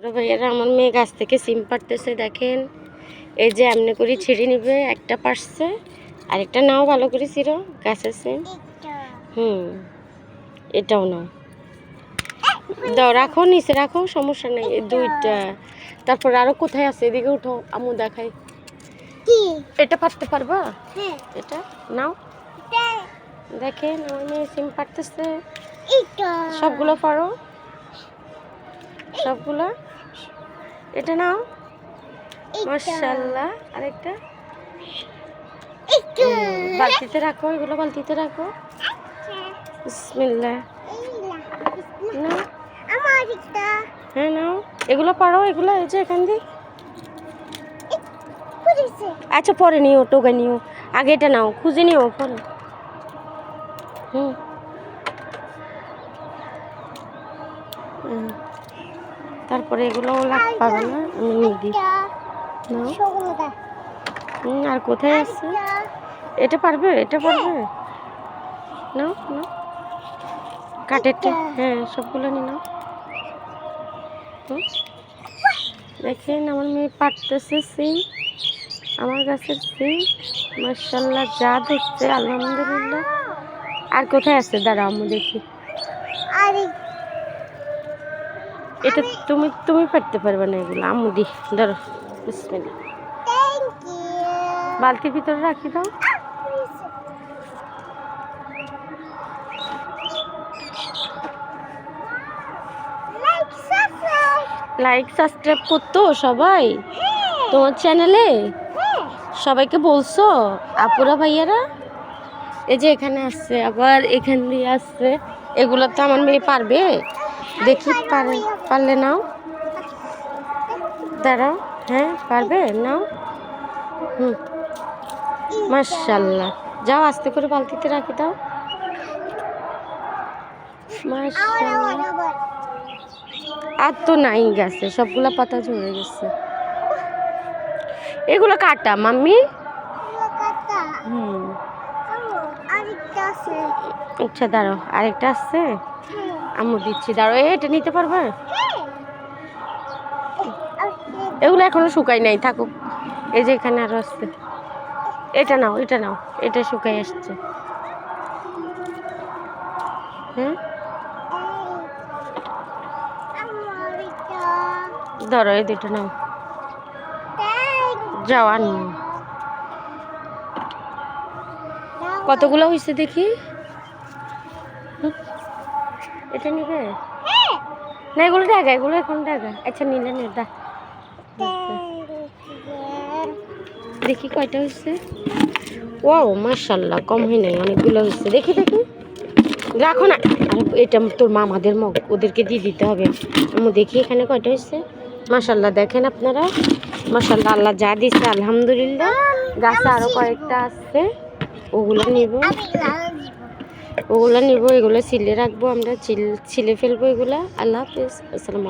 ভাইয়ারা আমার মেয়ে গাছ থেকে সিম পাড়তেছে দেখেন। এই যে এমনি করে ছিঁড়ে নিবে, একটা পারছে আরেকটা নাও ভালো করে ছিঁড়ো গাছের সিম। এটাও নাও, দাও রাখো নিচে রাখো, সমস্যা নেই। এই দুইটা, তারপর আরো কোথায় আছে এদিকে উঠো, আম্মু দেখাই। এটা পারতে পারবা? এটা নাও, দেখেন আমার মেয়ে সিম পারতেছে। সবগুলো পারো, সবগুলো। এটা নাও, মাশাআল্লাহ। আরেকটা বালতিতে রাখো, এগুলো বালতিতে রাখো। বিসমিল্লাহ। নাও, হ্যাঁ নাও, এগুলো পারো, এগুলো এই যে এখান দিয়ে। আচ্ছা পরে নিও, টোকা নিও, আগে এটা নাও, খুঁজে নিও পরে। তারপরে এগুলো পাবে না, আমি নিয়ে দিই। আর কোথায় আছে? এটা পারবে, এটা পারবে। নাও নাও, কাঠেরটা, হ্যাঁ সবগুলো নিয়ে নাও। দেখেন আমার মেয়ে পারতেছে সিম, আমার গাছের সিম। মাশাআল্লাহ, যা দেখছে আলহামদুলিল্লাহ। আর কোথায় আছে দাঁড়াও আমি দেখি। এটা তুমি তুমি পারতে পারবে না, এগুলো আম্মু দি। ধরো, বিসমিল্লাহ। বালতির ভিতরে রাখি দাও। লাইক সাবস্ক্রাইব করতো সবাই তোমার চ্যানেলে? সবাইকে বলছো আপুরা ভাইয়ারা? এই যে এখানে আসছে, আবার এখান দিয়ে আসছে। এগুলো তো আমার মেয়ে পারবে, দেখি পারলে নাও, দাঁড়াও। হ্যাঁ পারবে, নাও। মাশাআল্লাহ, যাও আস্তে করে বালতিতে রাখি দাও। মাশাআল্লাহ, আর তো নাই গাছে, সবগুলা পাতা ঝরে গেছে। এগুলো কাটা মাম্মি। আচ্ছা দাঁড়াও, আরেকটা আছে, আম্মু দিচ্ছি, দাঁড়াও। এটা নিতে পারবে? এগুলো এখনো শুকাই নাই, থাকুক। এই যে এখানে আরো আছে, এটা নাও, এটা নাও, এটা শুকাই আসছে। হ্যাঁ ধরো, এই দুটো নাও, যাও আন। কতগুলো হয়েছে দেখি। এটা নিবে না, এগুলো টাকা, এগুলো এখন টাকা। আচ্ছা নিলে নে, দা দেখি কয়টা হয়েছে। ও মাশাআল্লাহ, কম হয় নাই, অনেকগুলো হয়েছে। দেখি দেখি, রাখো না। এটা তোর মামাদের মগ, ওদেরকে দিয়ে দিতে হবে। আমি দেখি এখানে কয়টা হয়েছে। মাশাআল্লাহ, দেখেন আপনারা, মাশাআল্লাহ, আল্লাহ যা দিচ্ছে আলহামদুলিল্লাহ। গাছে আরো কয়েকটা আছে, ওগুলো নিব, এগুলো ছিলে রাখবো আমরা, ছিলে ফেলবো এগুলা। আল্লাহ হাফেজ, আসসালামু আলাইকুম।